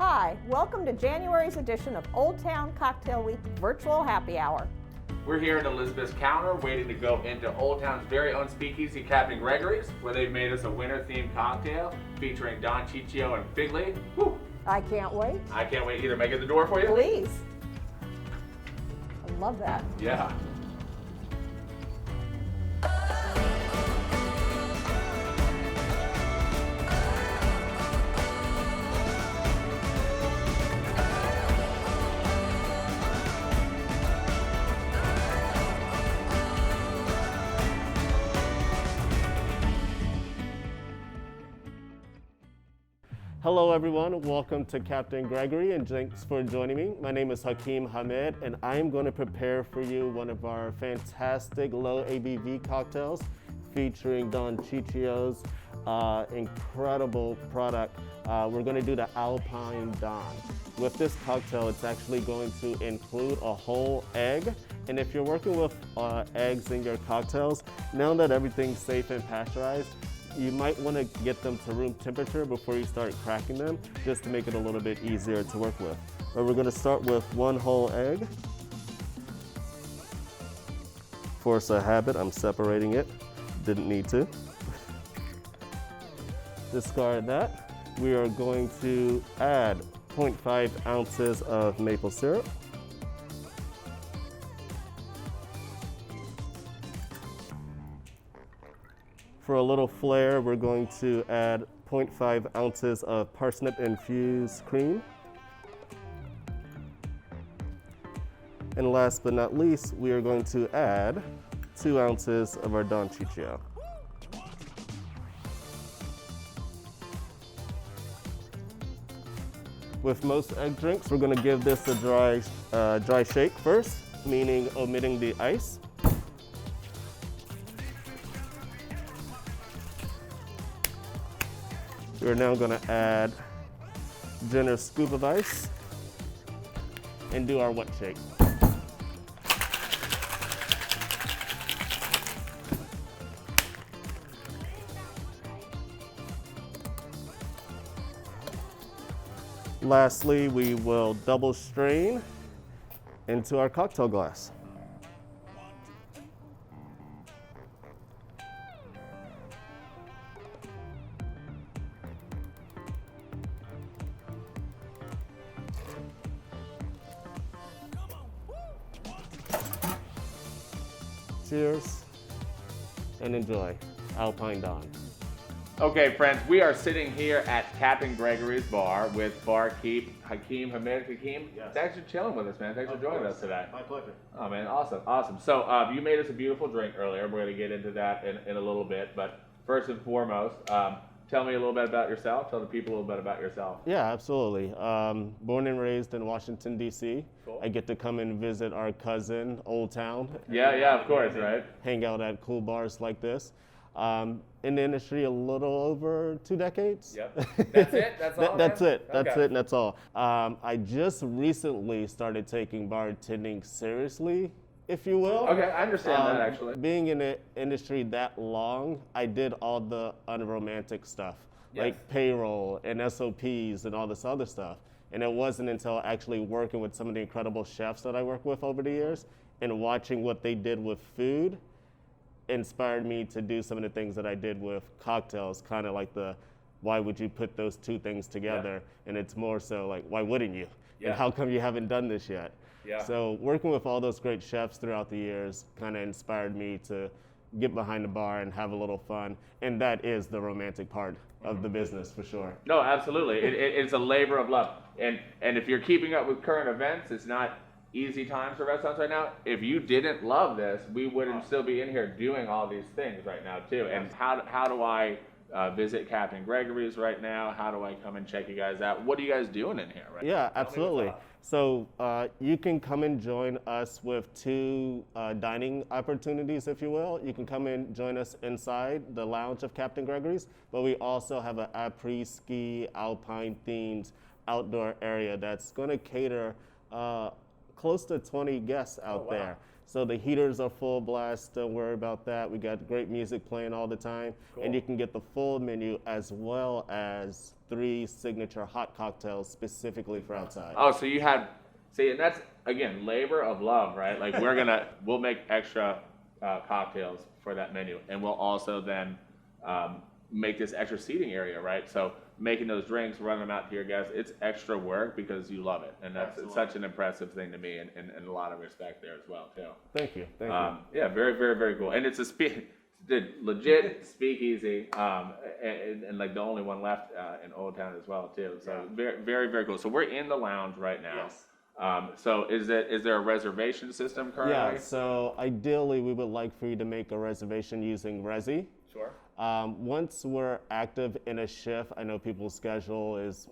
Hi, welcome to January's edition of Old Town Cocktail Week Virtual Happy Hour. We're here at Elizabeth's Counter, waiting to go into Old Town's very own speakeasy, Captain Gregory's, where they've made us a winter-themed cocktail featuring Don Ciccio and Figli. Woo! I can't wait. I can't wait either. Make it the door for you? Please. I love that. Yeah. Hello everyone, welcome to Captain Gregory and thanks for joining me. My name is Hakeem Hamed and I am going to prepare for you one of our fantastic low ABV cocktails featuring Don Ciccio's incredible product. We're going to do the Alpine Don. With this cocktail, it's actually going to include a whole egg. And if you're working with eggs in your cocktails, now that everything's safe and pasteurized, you might want to get them to room temperature before you start cracking them, just to make it a little bit easier to work with. But we're going to start with one whole egg. Force a habit, I'm separating it. Didn't need to. Discard that. We are going to add 0.5 ounces of maple syrup. For a little flair, we're going to add 0.5 ounces of parsnip-infused cream. And last but not least, we are going to add 2 ounces of our Don Ciccio. With most egg drinks, we're going to give this a dry shake first, meaning omitting the ice. We're now going to add a generous scoop of ice and do our wet shake. Lastly, we will double strain into our cocktail glass. Cheers and enjoy Alpine Don. Okay, friends, we are sitting here at Captain Gregory's bar with barkeep Hakeem Hamed. Hakeem, Yes. thanks for chilling with us, man. Thanks for joining us today. My pleasure. Oh, man, awesome. So you made us a beautiful drink earlier. We're going to get into that in a little bit. But first and foremost, tell me a little bit about yourself. Tell the people a little bit about yourself. Yeah, absolutely. Born and raised in Washington, D.C. Cool. I get to come and visit our cousin, Old Town. Yeah, of course, right? Hang out at cool bars like this. In the industry a little over 2 decades. Yep. That's it? That's all? That's man? it. That's Okay. it and that's all. I just recently started taking bartending seriously, if you will. Okay, I understand that actually. Being in the industry that long, I did all the unromantic stuff, Yes. like payroll and SOPs and all this other stuff. And it wasn't until actually working with some of the incredible chefs that I work with over the years and watching what they did with food inspired me to do some of the things that I did with cocktails, kind of like why would you put those two things together? Yeah. And it's more so like, why wouldn't you? Yeah. And how come you haven't done this yet? Yeah. So working with all those great chefs throughout the years kind of inspired me to get behind the bar and have a little fun. And that is the romantic part of the business for sure. No, absolutely. It's a labor of love. And if you're keeping up with current events, it's not easy times for restaurants right now. If you didn't love this, we wouldn't still be in here doing all these things right now too. And how do I visit Captain Gregory's right now? How do I come and check you guys out? What are you guys doing in here right now? Yeah, absolutely. So you can come and join us with 2 dining opportunities, if you will. You can come and join us inside the lounge of Captain Gregory's, but we also have an après-ski alpine themed outdoor area that's going to cater close to 20 guests out there. So the heaters are full blast, don't worry about that. We got great music playing all the time. And you can get the full menu as well as 3 signature hot cocktails specifically for outside. Oh, so you had, see, and that's, again, labor of love, right? Like we'll make extra cocktails for that menu. And we'll also then make this extra seating area, right? So making those drinks, running them out to your guests, it's extra work because you love it. And that's it's such an impressive thing to me, and a lot of respect there as well, too. Thank you. Thank you. Yeah, very, very, very cool. And it's a legit speakeasy, and like the only one left in Old Town as well, too. So very, very, very cool. So we're in the lounge right now. Yes. So is there a reservation system currently? Yeah, so ideally we would like for you to make a reservation using Resy. Sure. Once we're active in a shift, I know people's schedule is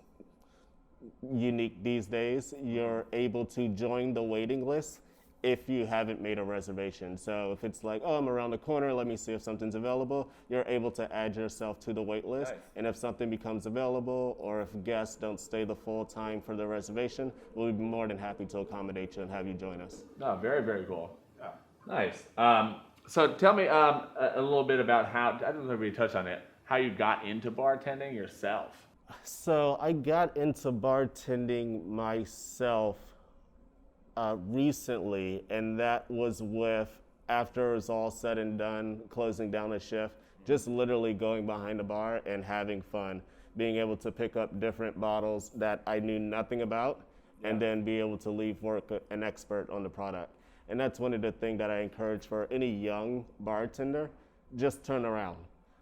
unique these days. You're able to join the waiting list if you haven't made a reservation. So if it's like, oh, I'm around the corner, let me see if something's available, you're able to add yourself to the wait list. Nice. And if something becomes available or if guests don't stay the full time for the reservation, we'll be more than happy to accommodate you and have you join us. No, very, very cool. Yeah. Nice. So tell me a little bit about how, I don't know if we touched on it, how you got into bartending yourself. So I got into bartending myself recently, and that was with, after it was all said and done, closing down a shift, just literally going behind the bar and having fun, being able to pick up different bottles that I knew nothing about, and then be able to leave work an expert on the product. And that's one of the things that I encourage for any young bartender, just turn around.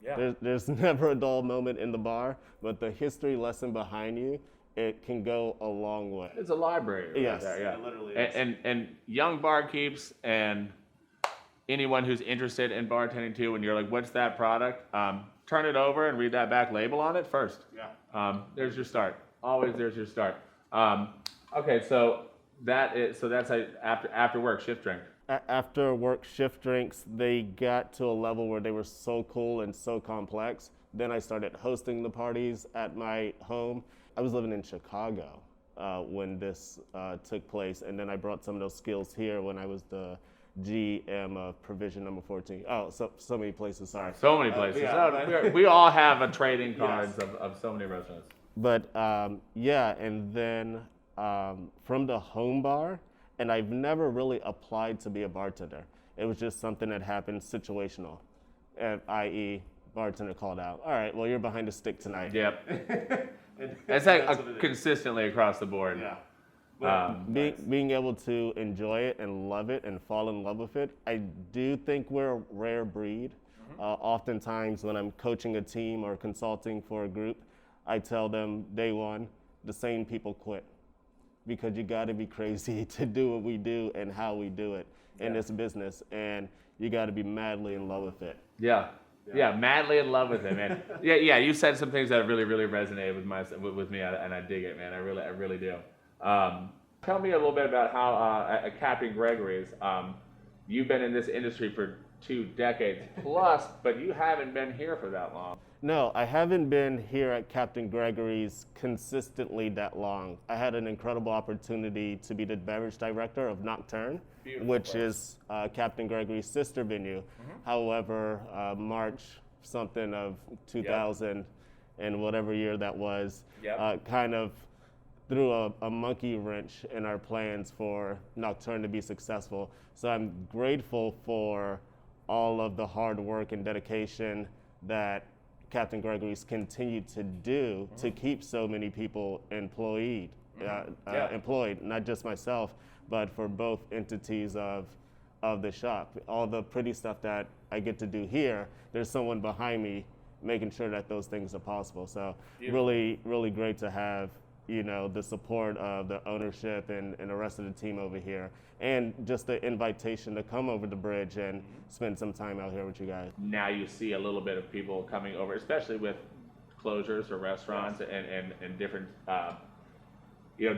Yeah. There's never a dull moment in the bar, but the history lesson behind you, it can go a long way. It's a library right Yes, there, yeah. it literally is. And young barkeeps and anyone who's interested in bartending too, when you're like, what's that product? Turn it over and read that back label on it first. Yeah. There's your start. Always there's your start. Okay, so that's after work shift drink. After work shift drinks, they got to a level where they were so cool and so complex. Then I started hosting the parties at my home. I was living in Chicago when this took place, and then I brought some of those skills here when I was the GM of Provision Number 14. Oh, so many places, sorry. So many places. We all have a trading cards of so many restaurants. But yeah, and then from the home bar, and I've never really applied to be a bartender. It was just something that happened situational, i.e. bartender called out, all right, well, you're behind the stick tonight. Yep. It's like consistently across the board. Yeah. Being able to enjoy it and love it and fall in love with it, I do think we're a rare breed. Oftentimes when I'm coaching a team or consulting for a group, I tell them day one, the same people quit. Because you got to be crazy to do what we do and how we do it in this business, and you got to be madly in love with it. Yeah, madly in love with it, man. yeah. You said some things that really, really resonated with me, and I dig it, man. I really do. Tell me a little bit about how at Captain Gregory's, you've been in this industry for 2 decades plus, but you haven't been here for that long. No, I haven't been here at Captain Gregory's consistently that long. I had an incredible opportunity to be the beverage director of Nocturne, which is Captain Gregory's sister venue. However, March something of 2000 and whatever year that was, kind of threw a monkey wrench in our plans for Nocturne to be successful. So I'm grateful for all of the hard work and dedication that Captain Gregory's continued to do to keep so many people employed, not just myself, but for both entities of the shop. All the pretty stuff that I get to do here, there's someone behind me making sure that those things are possible. So really, really great to have, the support of the ownership and the rest of the team over here, and just the invitation to come over the bridge and spend some time out here with you guys. Now you see a little bit of people coming over, especially with closures or restaurants and different,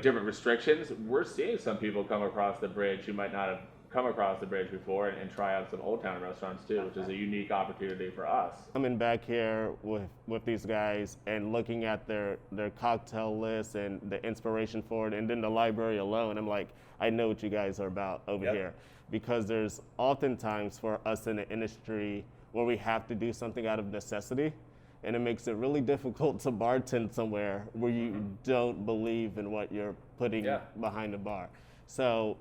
different restrictions. We're seeing some people come across the bridge who might not have come across the bridge before and try out some Old Town restaurants too, which is a unique opportunity for us. Coming back here with these guys and looking at their cocktail list and the inspiration for it, and then the library alone, I'm like, I know what you guys are about over Yep. here. Because there's oftentimes for us in the industry where we have to do something out of necessity, and it makes it really difficult to bartend somewhere where you don't believe in what you're putting Yeah. behind the bar. So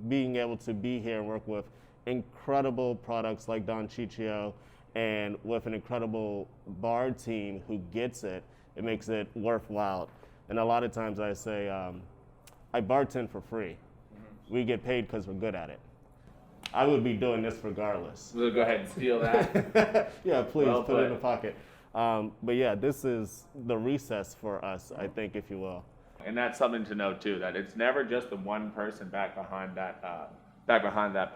being able to be here and work with incredible products like Don Ciccio and with an incredible bar team who gets it, it makes it worthwhile. And a lot of times I say, I bartend for free. We get paid because we're good at it. I would be doing this regardless. We'll go ahead and steal that. Yeah, please Well put it in put. the pocket. But yeah, this is the recess for us, I think, if you will. And that's something to note too, that it's never just the one person back behind that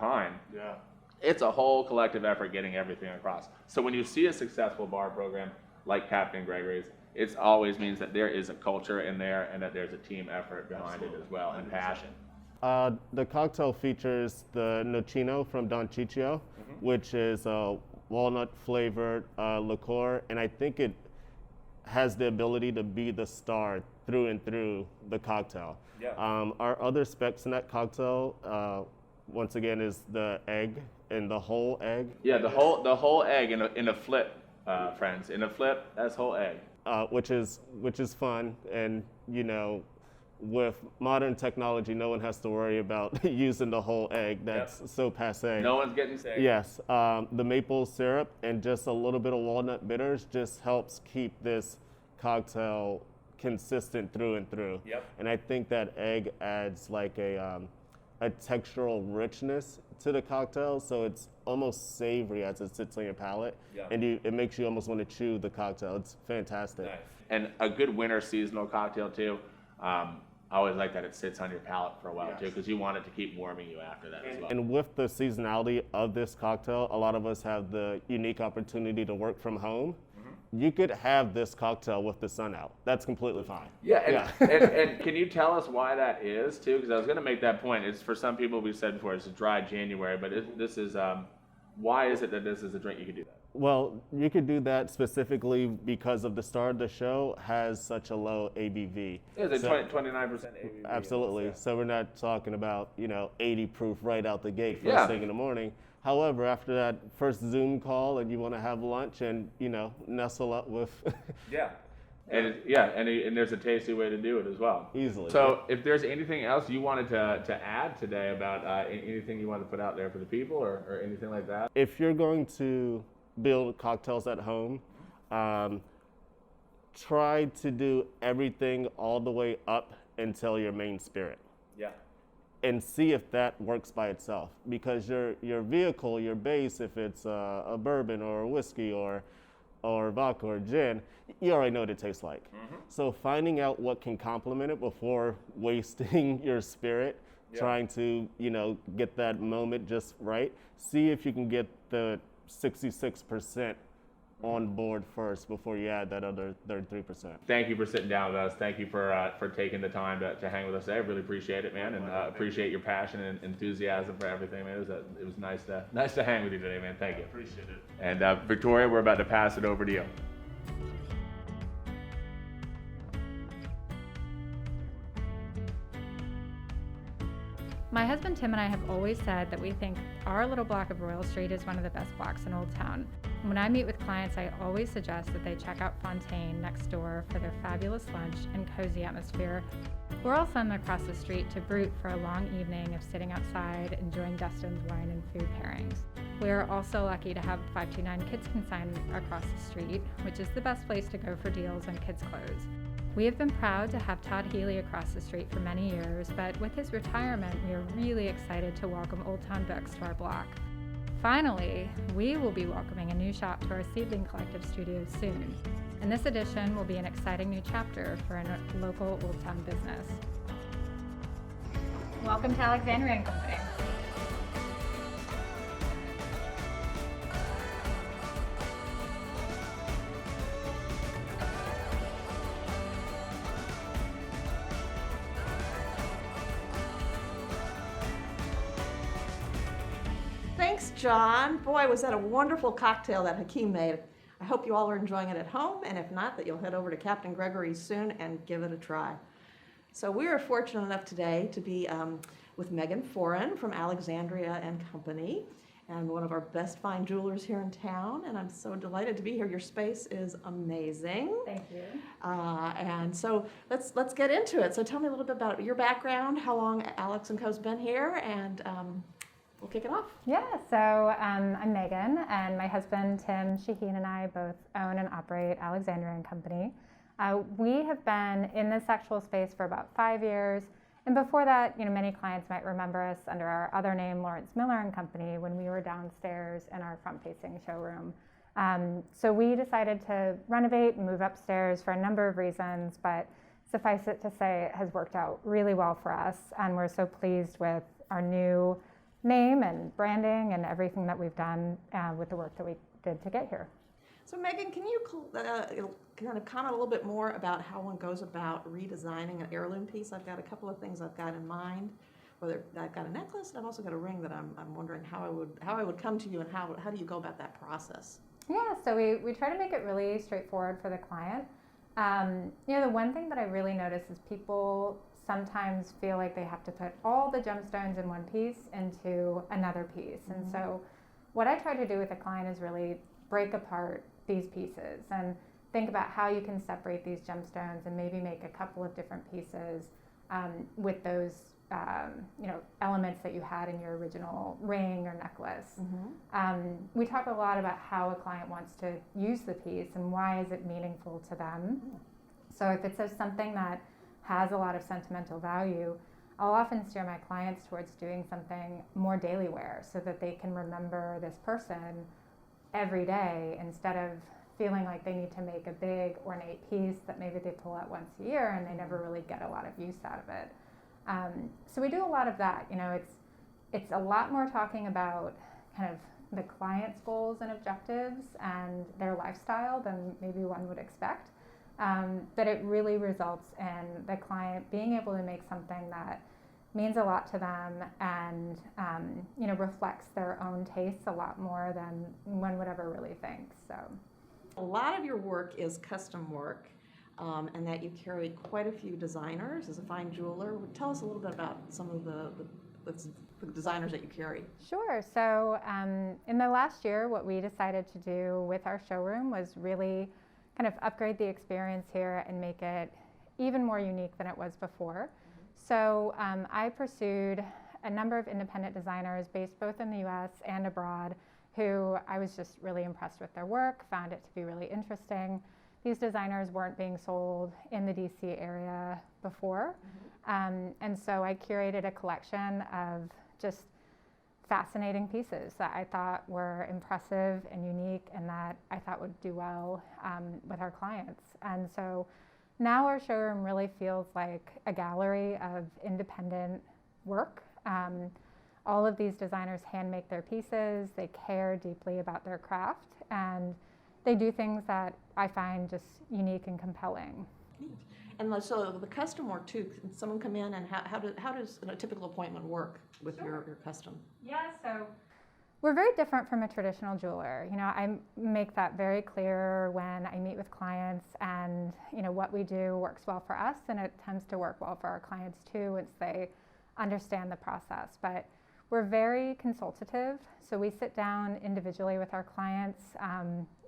pine. Yeah. It's a whole collective effort getting everything across. So when you see a successful bar program like Captain Gregory's, it always means that there is a culture in there and that there's a team effort behind it as well, and passion. The cocktail features the Nocino from Don Ciccio, which is a walnut flavored liqueur, and I think it has the ability to be the star through and through the cocktail. Yeah. Our other specs in that cocktail, once again, is the egg and the whole egg, Yeah, the whole egg in a flip, friends. In a flip, that's whole egg. which is fun, and with modern technology, no one has to worry about using the whole egg. That's so passe. No one's getting sick. Yes, the maple syrup and just a little bit of walnut bitters just helps keep this cocktail consistent through and through. Yep. And I think that egg adds like a textural richness to the cocktail, so it's almost savory as it sits on your palate, Yeah. and it makes you almost want to chew the cocktail. It's fantastic. Nice. And a good winter seasonal cocktail too. I always like that it sits on your palate for a while too, because you want it to keep warming you after that as well. And with the seasonality of this cocktail, a lot of us have the unique opportunity to work from home. You could have this cocktail with the sun out. That's completely fine. Yeah, and can you tell us why that is too? Because I was going to make that point. It's for some people, we said before, it's a dry January, but this is why is it that this is a drink you could do that? Well, you could do that specifically because of the start of the show has such a low ABV. It's So- a 29% ABV. Absolutely. Yeah. So we're not talking about 80 proof right out the gate first Yeah. thing in the morning. However, after that first Zoom call and you want to have lunch and nestle up with Yeah. And there's a tasty way to do it as well. easily. So if there's anything else you wanted to add today about anything you want to put out there for the people or anything like that? If you're going to build cocktails at home, try to do everything all the way up until your main spirit, Yeah. and see if that works by itself. Because your vehicle, your base, if it's a bourbon or a whiskey or vodka or gin, you already know what it tastes like. So finding out what can complement it before wasting your spirit, trying to get that moment just right. See if you can get the 66% on board first before you add that other 33%. Thank you for sitting down with us. Thank you for taking the time to hang with us today. I really appreciate it, man, and appreciate your passion and enthusiasm for everything, man. It was nice to hang with you today, man. Thank you. Appreciate it. And Victoria, we're about to pass it over to you. My husband Tim and I have always said that we think our little block of Royal Street is one of the best blocks in Old Town. When I meet with clients, I always suggest that they check out Fontaine next door for their fabulous lunch and cozy atmosphere. Or I'll send them across the street to Brute for a long evening of sitting outside, enjoying Dustin's wine and food pairings. We're also lucky to have 529 Kids Consign across the street, which is the best place to go for deals on kids' clothes. We have been proud to have Todd Healy across the street for many years, but with his retirement, we are really excited to welcome Old Town Books to our block. Finally, we will be welcoming a new shop to our Seedling Collective studios soon, and this edition will be an exciting new chapter for a local Old Town business. Welcome to Alexandria & Company. John. Boy, was that a wonderful cocktail that Hakeem made. I hope you all are enjoying it at home, and if not, that you'll head over to Captain Gregory's soon and give it a try. So we are fortunate enough today to be with Megan Foran from Alexandria and Company, and one of our best fine jewelers here in town, and I'm so delighted to be here. Your space is amazing. Thank you. And so let's get into it. So tell me a little bit about your background, how long Alex & Co.'s been here, and we'll kick it off. Yeah, so I'm Megan, and my husband Tim Shaheen and I both own and operate Alexandria and Company. We have been in the sexual space for about 5 years, and before that, many clients might remember us under our other name, Lawrence Miller and Company, when we were downstairs in our front-facing showroom. So we decided to renovate and move upstairs for a number of reasons, but suffice it to say, it has worked out really well for us, and we're so pleased with our new name and branding and everything that we've done with the work that we did to get here. So Megan, can you kind of comment a little bit more about how one goes about redesigning an heirloom piece? I've got a couple of things I've got in mind. Whether I've got a necklace, and I've also got a ring that I'm wondering how I would come to you, and how do you go about that process? Yeah, so we try to make it really straightforward for the client. The one thing that I really notice is people sometimes feel like they have to put all the gemstones in one piece into another piece. Mm-hmm. And so what I try to do with a client is really break apart these pieces and think about how you can separate these gemstones and maybe make a couple of different pieces with those elements that you had in your original ring or necklace. Mm-hmm. We talk a lot about how a client wants to use the piece and why is it meaningful to them. Mm-hmm. So if it's something that has a lot of sentimental value, I'll often steer my clients towards doing something more daily wear so that they can remember this person every day instead of feeling like they need to make a big ornate piece that maybe they pull out once a year and they never really get a lot of use out of it. So we do a lot of that. It's a lot more talking about kind of the client's goals and objectives and their lifestyle than maybe one would expect. But it really results in the client being able to make something that means a lot to them and reflects their own tastes a lot more than one would ever really think. So a lot of your work is custom work, and that you carry quite a few designers as a fine jeweler. Tell us a little bit about some of the designers that you carry. Sure. So in the last year, what we decided to do with our showroom was really kind of upgrade the experience here and make it even more unique than it was before. So I pursued a number of independent designers based both in the US and abroad who I was just really impressed with their work, found it to be really interesting. These designers weren't being sold in the DC area before. Mm-hmm. And so I curated a collection of just fascinating pieces that I thought were impressive and unique and that I thought would do well with our clients. And so now our showroom really feels like a gallery of independent work. All of these designers hand make their pieces, they care deeply about their craft, and they do things that I find just unique and compelling. And so the custom work too, can someone come in and how does a typical appointment work with your custom? Yeah, so we're very different from a traditional jeweler. I make that very clear when I meet with clients, and what we do works well for us and it tends to work well for our clients too once they understand the process. But we're very consultative, so we sit down individually with our clients.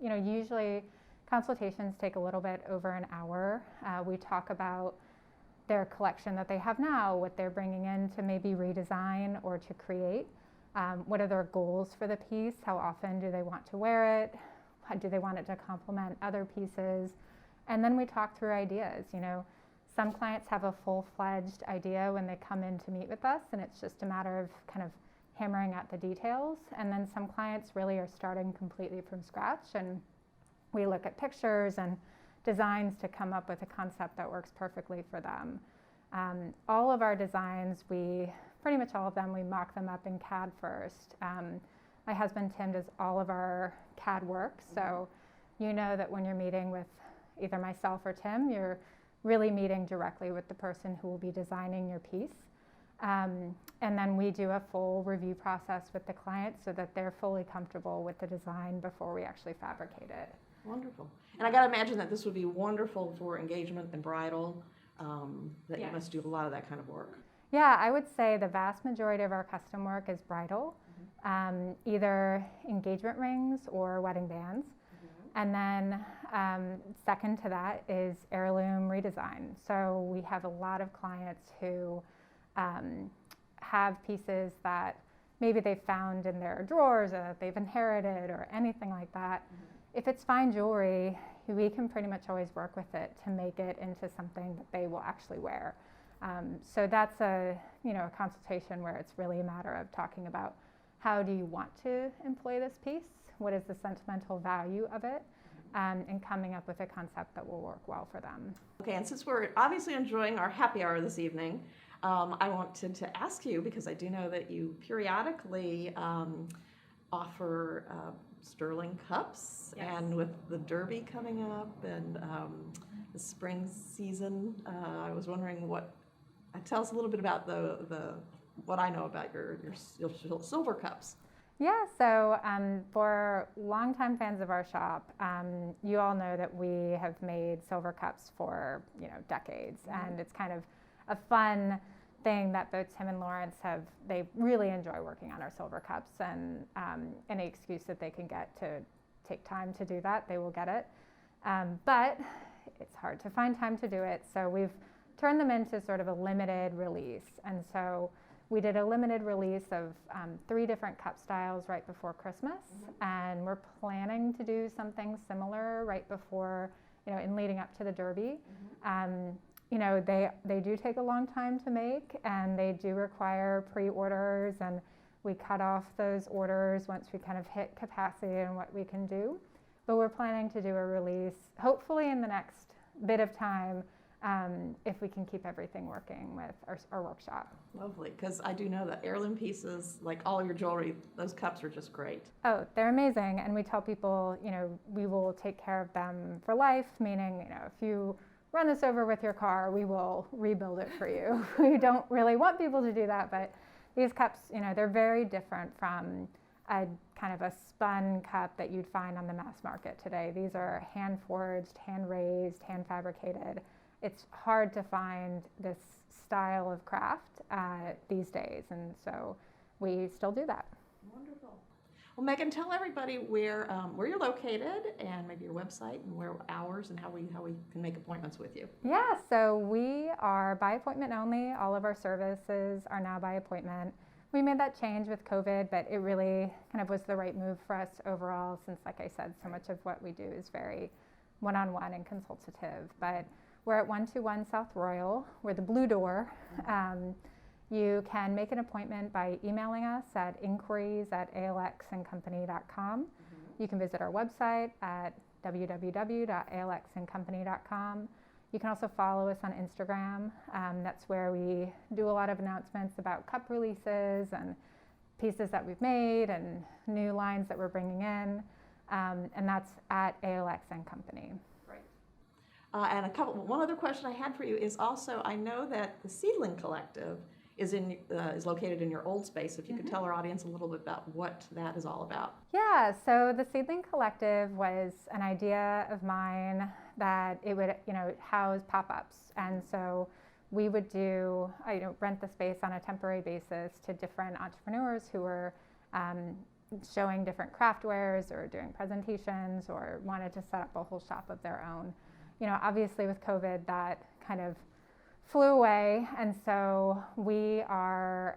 Usually consultations take a little bit over an hour. We talk about their collection that they have now, what they're bringing in to maybe redesign or to create. What are their goals for the piece? How often do they want to wear it? Do they want it to complement other pieces? And then we talk through ideas. Some clients have a full-fledged idea when they come in to meet with us, and it's just a matter of kind of hammering out the details. And then some clients really are starting completely from scratch, and we look at pictures and designs to come up with a concept that works perfectly for them. All of our designs, pretty much all of them, we mock them up in CAD first. My husband Tim does all of our CAD work, so that when you're meeting with either myself or Tim, you're really meeting directly with the person who will be designing your piece. And then we do a full review process with the client so that they're fully comfortable with the design before we actually fabricate it. Wonderful. And I got to imagine that this would be wonderful for engagement and bridal, that you Yes. must do a lot of that kind of work. Yeah, I would say the vast majority of our custom work is bridal, either engagement rings or wedding bands. And then second to that is heirloom redesign. So we have a lot of clients who have pieces that maybe they found in their drawers or that they've inherited or anything like that. If it's fine jewelry, we can pretty much always work with it to make it into something that they will actually wear. So that's a consultation where it's really a matter of talking about how do you want to employ this piece, what is the sentimental value of it, and coming up with a concept that will work well for them. Okay, and since we're obviously enjoying our happy hour this evening, I wanted to ask you, because I do know that you periodically offer sterling cups, Yes. and with the Derby coming up and the spring season, I was wondering tell us a little bit about the what I know about your silver cups. Yeah, so for longtime fans of our shop, you all know that we have made silver cups for decades, and it's kind of a fun thing that both Tim and Lawrence they really enjoy working on our silver cups, and any excuse that they can get to take time to do that, they will get it. But it's hard to find time to do it, so we've turned them into sort of a limited release. And so we did a limited release of 3 different cup styles right before Christmas, and we're planning to do something similar right before, in leading up to the Derby. They do take a long time to make, and they do require pre-orders, and we cut off those orders once we kind of hit capacity and what we can do. But we're planning to do a release hopefully in the next bit of time, if we can keep everything working with our workshop. Lovely, because I do know that heirloom pieces, like all your jewelry, those cups are just great. Oh, they're amazing, and we tell people, we will take care of them for life, meaning, if you run this over with your car, we will rebuild it for you. We don't really want people to do that, but these cups, they're very different from a kind of a spun cup that you'd find on the mass market today. These are hand forged, hand raised, hand fabricated. It's hard to find this style of craft these days, and so we still do that. Wonderful. Well, Megan, tell everybody where you're located, and maybe your website, and where hours, and how we can make appointments with you. Yeah, so we are by appointment only. All of our services are now by appointment. We made that change with COVID, but it really kind of was the right move for us overall, since, like I said, so much of what we do is very one-on-one and consultative. But we're at 121 South Royal. We're the Blue Door. You can make an appointment by emailing us at inquiries@alxandcompany.com. You can visit our website at www.alxandcompany.com. You can also follow us on Instagram. That's where we do a lot of announcements about cup releases and pieces that we've made and new lines that we're bringing in. And that's at ALX and Company. And one other question I had for you is also, I know that the Seedling Collective is located in your old space. If you could tell our audience a little bit about what that is all about. Yeah, so the Seedling Collective was an idea of mine that it would, house pop-ups. And so we would rent the space on a temporary basis to different entrepreneurs who were showing different craft wares or doing presentations or wanted to set up a whole shop of their own. Obviously with COVID, that kind of flew away, and so we are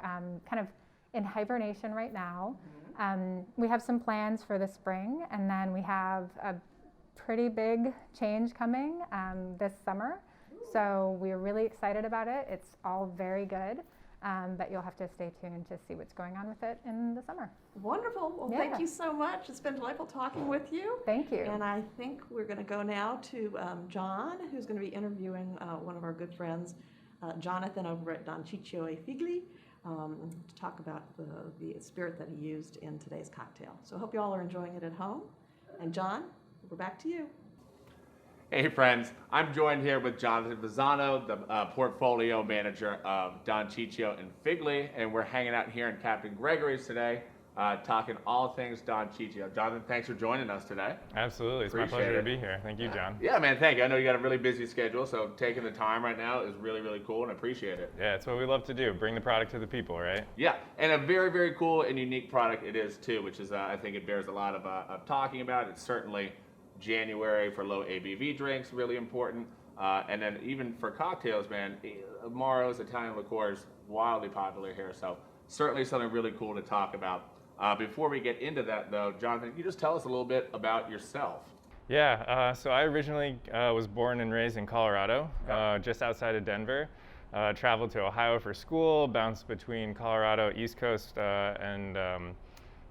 kind of in hibernation right now. We have some plans for the spring, and then we have a pretty big change coming this summer. So we're really excited about it. It's all very good, but you'll have to stay tuned to see what's going on with it in the summer. Wonderful. Well, Yeah. Thank you so much. It's been delightful talking with you. Thank you. And I think we're going to go now to John, who's going to be interviewing one of our good friends, Jonathan, over at Don Ciccio e Figli, to talk about the spirit that he used in today's cocktail. So I hope you all are enjoying it at home. And John, we're back to you. Hey friends, I'm joined here with Jonathan Visano, the portfolio manager of Don Ciccio and Figli, and we're hanging out here in Captain Gregory's today, talking all things Don Ciccio. Jonathan, thanks for joining us today. Absolutely, it's my Appreciate pleasure it. to be here. Thank you, John. Yeah, man, thank you. I know you got a really busy schedule, so taking the time right now is really, really cool, and I appreciate it. Yeah, it's what we love to do, bring the product to the people, right? Yeah, and a very, very cool and unique product it is too, which is I think it bears a lot of talking about. It's certainly January for low ABV drinks, really important. And then even for cocktails, man, Amaros, Italian liqueurs, wildly popular here. So certainly something really cool to talk about. Before we get into that though, Jonathan, can you just tell us a little bit about yourself? Yeah, so I originally was born and raised in Colorado, just outside of Denver. Traveled to Ohio for school, bounced between Colorado, East Coast, and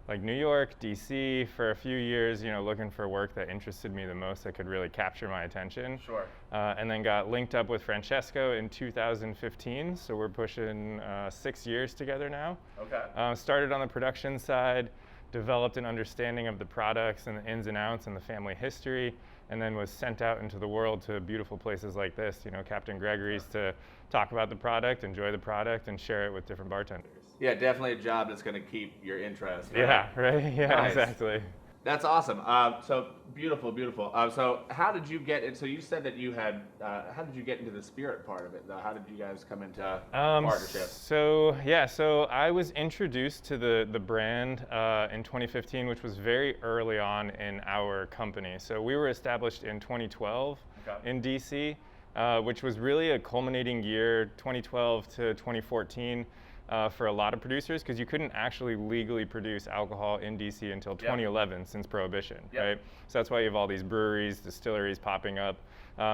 like New York, DC for a few years, you know, looking for work that interested me the most, that could really capture my attention. Sure. And then got linked up with Francesco in 2015, so we're pushing 6 years together now. Okay. Started on the production side, developed an understanding of the products and the ins and outs and the family history, and then was sent out into the world to beautiful places like this, you know, Captain Gregory's, to talk about the product, enjoy the product, and share it with different bartenders. Yeah, definitely a job that's going to keep your interest. Right? Yeah, right? Yeah, Nice. exactly. That's awesome. So beautiful, beautiful. So how did you get it? So you said that you had, how did you get into the spirit part of it though? How did you guys come into partnership? So I was introduced to the brand in 2015, which was very early on in our company. So we were established in 2012 in DC, which was really a culminating year, 2012 to 2014. For a lot of producers, because you couldn't actually legally produce alcohol in DC until 2011, since Prohibition, right? So that's why you have all these breweries, distilleries popping up.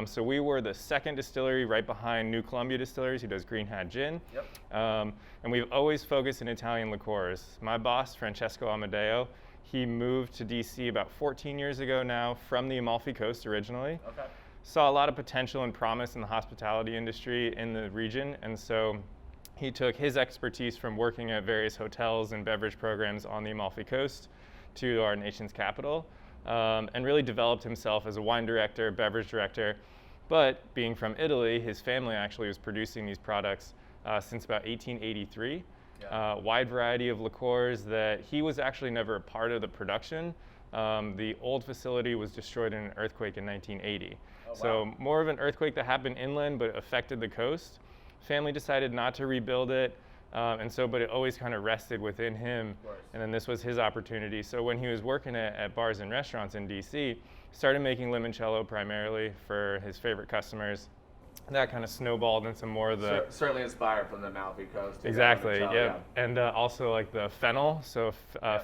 So we were the second distillery right behind New Columbia Distilleries, who does Green Hat Gin. And we've always focused in Italian liqueurs. My boss, Francesco Amadeo, he moved to DC about 14 years ago now from the Amalfi Coast originally. Saw a lot of potential and promise in the hospitality industry in the region, and so he took his expertise from working at various hotels and beverage programs on the Amalfi Coast to our nation's capital, and really developed himself as a wine director, beverage director. But being from Italy, his family actually was producing these products since about 1883. Wide variety of liqueurs that he was actually never a part of the production. The old facility was destroyed in an earthquake in 1980. So more of an earthquake that happened inland but affected the coast. Family decided not to rebuild it, but it always kind of rested within him, and then this was his opportunity. So when he was working at bars and restaurants in DC, started making limoncello primarily for his favorite customers. That kind of snowballed into more of the... Certainly inspired from the Amalfi Coast. Exactly, yeah. And also like the fennel, so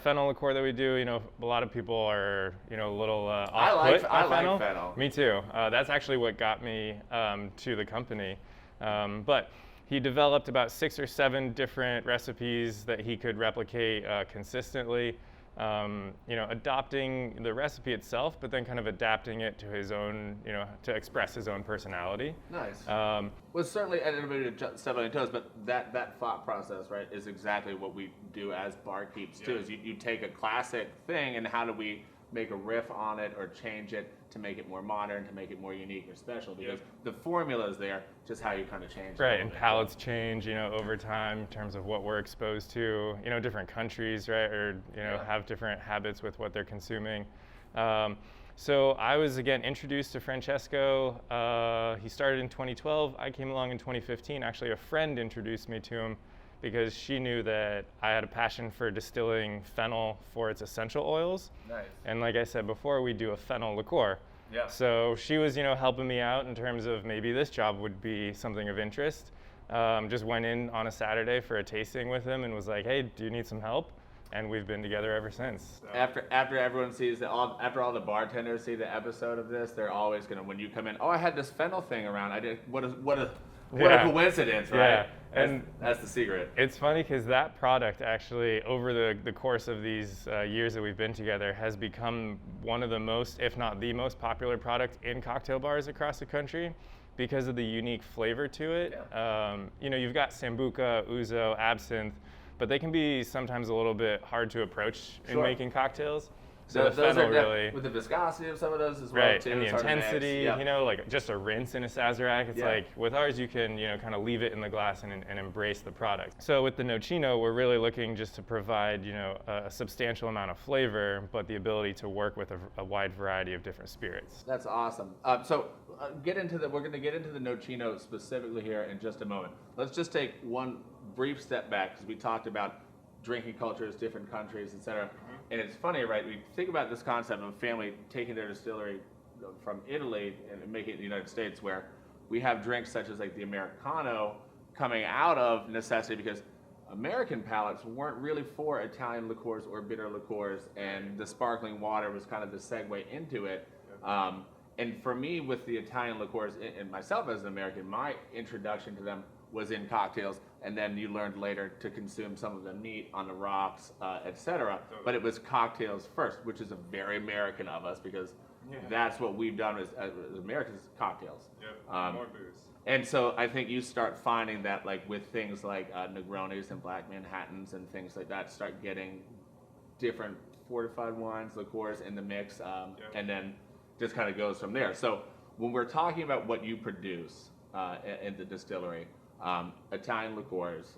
fennel liqueur that we do, you know, a lot of people are, you know, a little off-put by fennel. I like fennel. Me too. That's actually what got me to the company. But he developed about 6 or 7 different recipes that he could replicate consistently, you know, adopting the recipe itself, but then kind of adapting it to his own, you know, to express his own personality. Nice. Well, certainly, I don't mean to step on your toes, but that thought process, right, is exactly what we do as barkeeps too. Is you take a classic thing and how do we make a riff on it or change it to make it more modern, to make it more unique or special, because the formula is there, just how you kind of change it. Right, and palates change, you know, over time in terms of what we're exposed to, you know, different countries, right, or, you know, have different habits with what they're consuming. So I was, again, introduced to Francesco. He started in 2012. I came along in 2015. Actually, a friend introduced me to him because she knew that I had a passion for distilling fennel for its essential oils. Nice. And like I said before, we do a fennel liqueur. So she was, you know, helping me out in terms of maybe this job would be something of interest. Just went in on a Saturday for a tasting with him and was like, hey, do you need some help? And we've been together ever since. After everyone sees after all the bartenders see the episode of this, they're always gonna, when you come in, oh, I had this fennel thing around. I did. What a coincidence, right? And that's the secret. It's funny because that product actually, over the course of these years that we've been together, has become one of the most, if not the most popular product in cocktail bars across the country because of the unique flavor to it. You know, you've got Sambuca, Ouzo, Absinthe, but they can be sometimes a little bit hard to approach in making cocktails. So the those fennel are really, with the viscosity of some of those as well right, too. and the it's hard to mix. intensity, Yep. you know, like just a rinse in a Sazerac, it's Yeah. like, with ours you can, you know, kind of leave it in the glass and embrace the product. So with the Nocino, we're really looking just to provide, you know, a substantial amount of flavor, but the ability to work with a wide variety of different spirits. That's awesome. We're going to get into the Nocino specifically here in just a moment. Let's just take one brief step back because we talked about drinking cultures, different countries, etc. And it's funny, right? We think about this concept of a family taking their distillery from Italy and making it in the United States, where we have drinks such as like the Americano coming out of necessity because American palates weren't really for Italian liqueurs or bitter liqueurs, and the sparkling water was kind of the segue into it. And for me, with the Italian liqueurs, and myself as an American, my introduction to them was in cocktails, and then you learned later to consume some of them neat on the rocks, etc. But it was cocktails first, which is a very American of us because that's what we've done as Americans, cocktails. More booze. And so I think you start finding that like with things like Negronis and Black Manhattans and things like that, start getting different fortified wines, liqueurs in the mix, and then just kind of goes from there. So when we're talking about what you produce in the distillery, Italian liqueurs,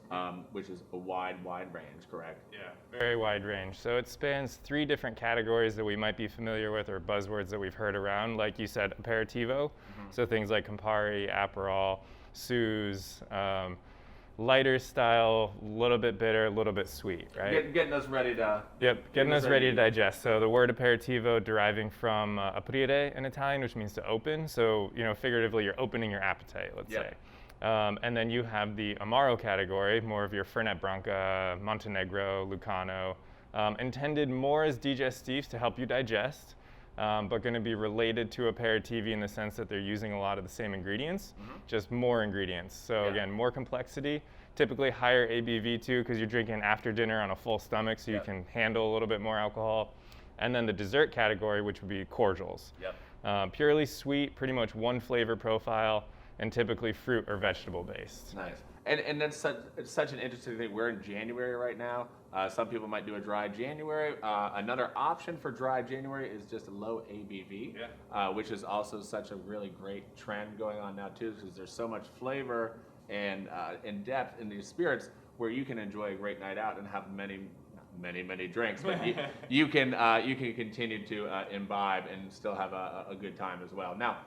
which is a wide range, correct? Yeah, very wide range. So it spans 3 different categories that we might be familiar with or buzzwords that we've heard around. Like you said, aperitivo, so things like Campari, Aperol, Suze, lighter style, a little bit bitter, a little bit sweet, right? Getting us ready to... Yep, getting us ready to digest. So the word aperitivo deriving from aprire in Italian, which means to open. So, you know, figuratively, you're opening your appetite, let's say. And then you have the Amaro category, more of your Fernet Branca, Montenegro, Lucano, intended more as digestifs to help you digest, but going to be related to aperitivi in the sense that they're using a lot of the same ingredients, just more ingredients. So again, more complexity, typically higher ABV too, because you're drinking after dinner on a full stomach, so you can handle a little bit more alcohol. And then the dessert category, which would be cordials. Purely sweet, pretty much one flavor profile, and typically fruit or vegetable based. Nice. And that's such an interesting thing. We're in January right now. Some people might do a dry January. Another option for dry January is just a low ABV, which is also such a really great trend going on now too, because there's so much flavor and depth in these spirits where you can enjoy a great night out and have many drinks, but you can continue to imbibe and still have a good time as well. Now,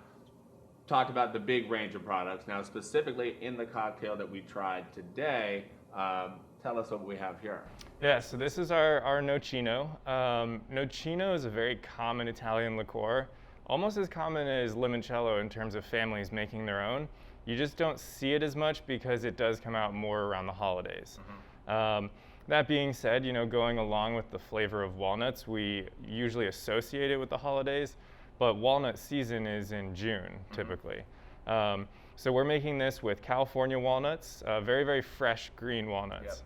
talked about the big range of products. Now, specifically in the cocktail that we tried today, tell us what we have here. Yeah, so this is our Nocino. Nocino is a very common Italian liqueur, almost as common as limoncello in terms of families making their own. You just don't see it as much because it does come out more around the holidays. That being said, you know, going along with the flavor of walnuts, we usually associate it with the holidays, but walnut season is in June, typically. So we're making this with California walnuts, very fresh green walnuts.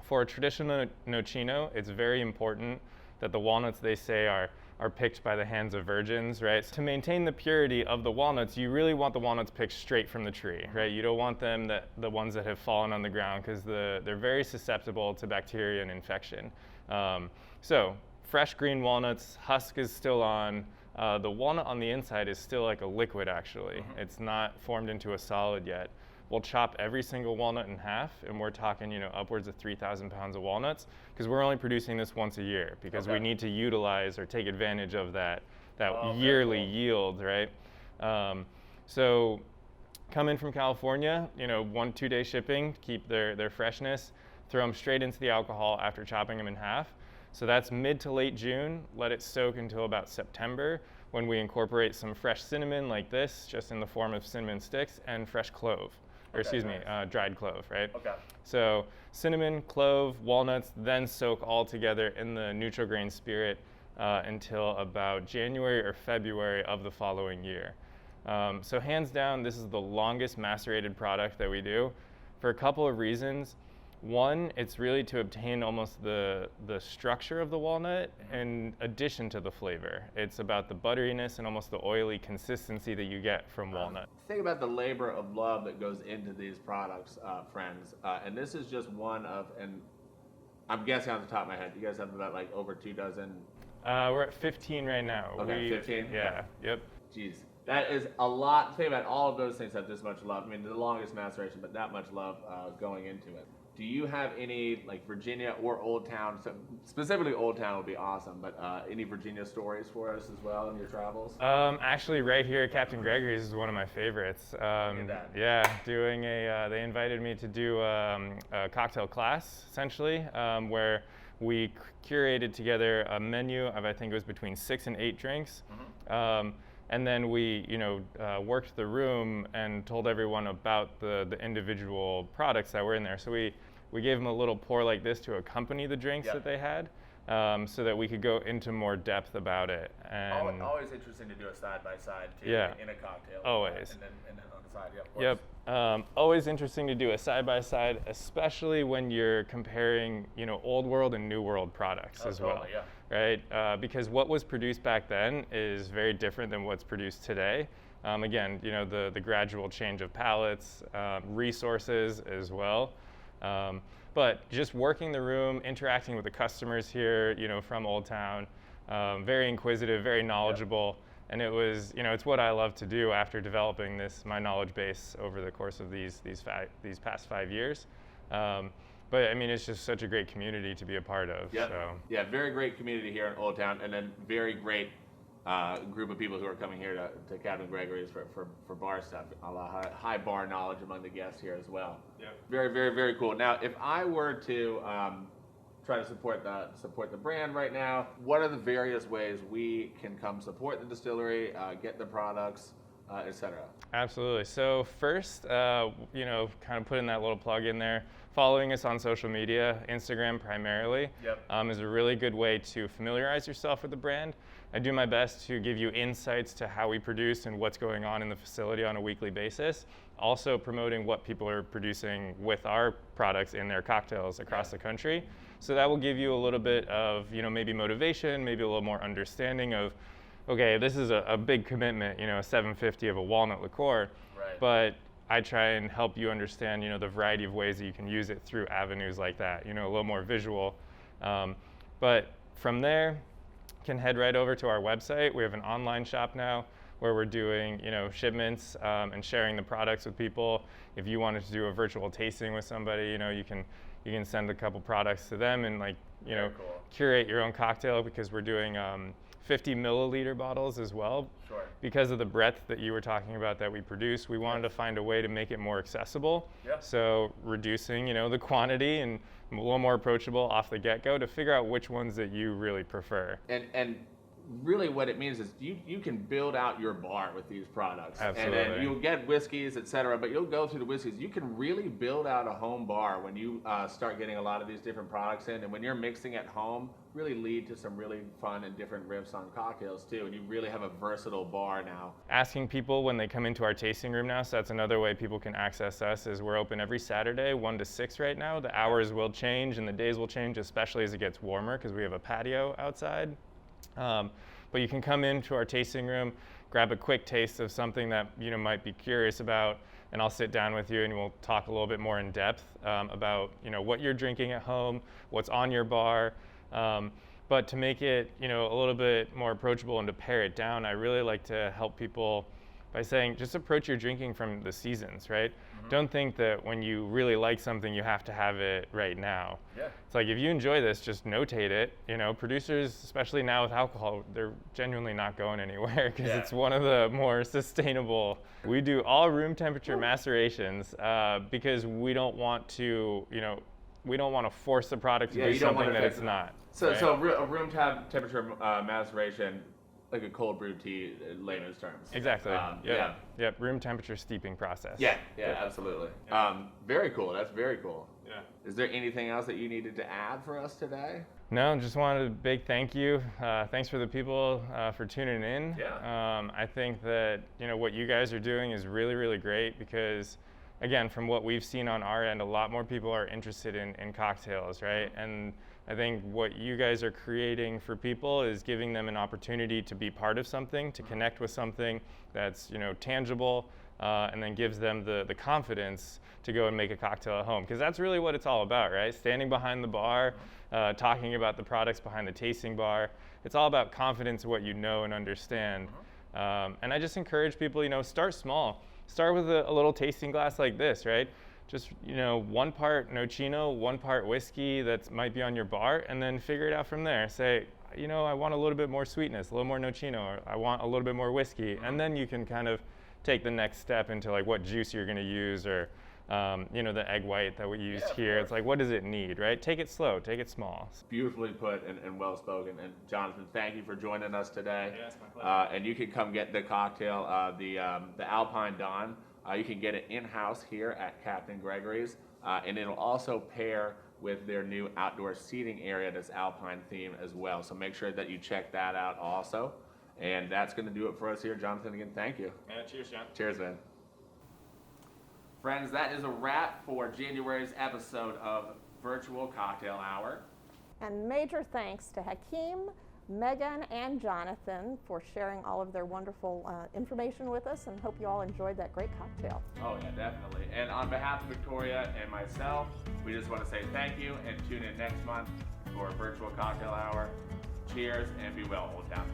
For a traditional Nocino, it's very important that the walnuts, they say, are picked by the hands of virgins, right? To maintain the purity of the walnuts, you really want the walnuts picked straight from the tree, right? You don't want them, the ones that have fallen on the ground, because they're very susceptible to bacteria and infection. So fresh green walnuts, husk is still on. The walnut on the inside is still like a liquid, actually. It's not formed into a solid yet. We'll chop every single walnut in half, and we're talking, you know, upwards of 3,000 pounds of walnuts, because we're only producing this once a year, because we need to utilize or take advantage of that yearly yield, right? So come in from California, you know, 1-2 day shipping, keep their freshness, throw them straight into the alcohol after chopping them in half. So that's mid to late June. Let it soak until about September, when we incorporate some fresh cinnamon like this, just in the form of cinnamon sticks, and fresh clove, or dried clove, right? So cinnamon, clove, walnuts, then soak all together in the neutral grain spirit until about January or February of the following year. So hands down, this is the longest macerated product that we do, for a couple of reasons. One, it's really to obtain almost the structure of the walnut in addition to the flavor. It's about the butteriness and almost the oily consistency that you get from walnut. Think about the labor of love that goes into these products, friends. And this is just one of, and I'm guessing off the top of my head, you guys have about like over 2 dozen We're at 15 right now. Okay, 15? Yeah. Yep. Jeez, that is a lot. Think about all of those things have this much love. I mean, the longest maceration, but that much love going into it. Do you have any, like Virginia or Old Town, so specifically Old Town would be awesome, but any Virginia stories for us as well in your travels? Actually, right here at Captain Gregory's is one of my favorites. that. Yeah, doing they invited me to do a cocktail class, essentially, where we curated together a menu of, I think it was between 6 and 8 drinks. And then we, worked the room and told everyone about the individual products that were in there. So we gave them a little pour like this to accompany the drinks that they had, so that we could go into more depth about it. And Always interesting to do a side by side too, Yeah. in a cocktail. Always. And then on the side, of course. Yep. Always interesting to do a side by side, especially when you're comparing, old world and new world products as well. Totally, yeah. Right? Because what was produced back then is very different than what's produced today. Again, the gradual change of palettes, resources as well. But just working the room, interacting with the customers here, from Old Town, very inquisitive, very knowledgeable. And it was, it's what I love to do after developing my knowledge base over the course of these past 5 years. But I mean, it's just such a great community to be a part of. Yeah, So. yeah, very great community here in Old Town, and then very great group of people who are coming here to Captain Gregory's for bar stuff. A lot of high bar knowledge among the guests here as well. Yeah. Very, very, very cool. Now, if I were to try to support the brand right now, what are the various ways we can come support the distillery, get the products, etc.? Absolutely. So first, kind of putting that little plug in there, following us on social media, Instagram primarily, is a really good way to familiarize yourself with the brand. I do my best to give you insights to how we produce and what's going on in the facility on a weekly basis. Also promoting what people are producing with our products in their cocktails across the country. So that will give you a little bit of, maybe motivation, maybe a little more understanding of, okay, this is a big commitment, a $750 of a walnut liqueur, Right. but I try and help you understand, the variety of ways that you can use it through avenues like that, a little more visual. But from there, can head right over to our website. We have an online shop now where we're doing, shipments and sharing the products with people. If you wanted to do a virtual tasting with somebody, you can send a couple products to them and Very cool. curate your own cocktail, because we're doing 50 milliliter bottles as well. Sure. Because of the breadth that you were talking about that we produce, we wanted to find a way to make it more accessible. Yeah. So reducing, the quantity and a little more approachable off the get-go to figure out which ones that you really prefer. And really what it means is you can build out your bar with these products. Absolutely. And then you'll get whiskeys, etc., but you'll go through the whiskeys. You can really build out a home bar when you start getting a lot of these different products in, and when you're mixing at home, really lead to some really fun and different riffs on cocktails too, and you really have a versatile bar now. Asking people when they come into our tasting room now, so that's another way people can access us, is we're open every Saturday, 1 to 6 right now. The hours will change and the days will change, especially as it gets warmer, because we have a patio outside. But you can come into our tasting room, grab a quick taste of something that might be curious about, and I'll sit down with you and we'll talk a little bit more in depth about what you're drinking at home, what's on your bar. But to make it a little bit more approachable and to pare it down, I really like to help people by saying just approach your drinking from the seasons, right? Mm-hmm. Don't think that when you really like something, you have to have it right now. Yeah. It's like, if you enjoy this, just notate it. Producers, especially now with alcohol, they're genuinely not going anywhere, because it's one of the more sustainable. We do all room temperature macerations because we don't want to, we don't want to force the product to do something that it's not. So, right? so a room temperature maceration, like a cold brew tea, in layman's terms. Exactly. Yeah. Yep. Room temperature steeping process. Yeah, absolutely. Very cool. That's very cool. Yeah. Is there anything else that you needed to add for us today? No, just wanted a big thank you. Thanks for the people for tuning in. Yeah. I think that what you guys are doing is really, really great, because again, from what we've seen on our end, a lot more people are interested in cocktails, right? And I think what you guys are creating for people is giving them an opportunity to be part of something, to connect with something that's, you know, tangible, and then gives them the confidence to go and make a cocktail at home. Because that's really what it's all about, right? Standing behind the bar, talking about the products behind the tasting bar. It's all about confidence in what you know and understand. And I just encourage people, you know, start small. Start with a little tasting glass like this, right? Just, you know, 1 part Nocino, 1 part whiskey that might be on your bar, and then figure it out from there. Say, you know, I want a little bit more sweetness, a little more Nocino, or I want a little bit more whiskey, and then you can kind of take the next step into like what juice you're going to use, or you know, the egg white that we used here. It's like, what does it need, right? Take it slow, take it small. Beautifully put and well spoken. And Jonathan, thank you for joining us today. Yeah, it's my pleasure. And you can come get the cocktail, the Alpine Dawn. You can get it in-house here at Captain Gregory's, and it'll also pair with their new outdoor seating area that's Alpine themed as well. So make sure that you check that out also. And that's going to do it for us here. Jonathan, again, thank you. Yeah, cheers, John. Cheers, man. Friends, that is a wrap for January's episode of Virtual Cocktail Hour. And major thanks to Hakeem, Megan, and Jonathan for sharing all of their wonderful information with us, and hope you all enjoyed that great cocktail. Oh yeah, definitely. And on behalf of Victoria and myself, we just want to say thank you and tune in next month for Virtual Cocktail Hour. Cheers and be well, Old Town.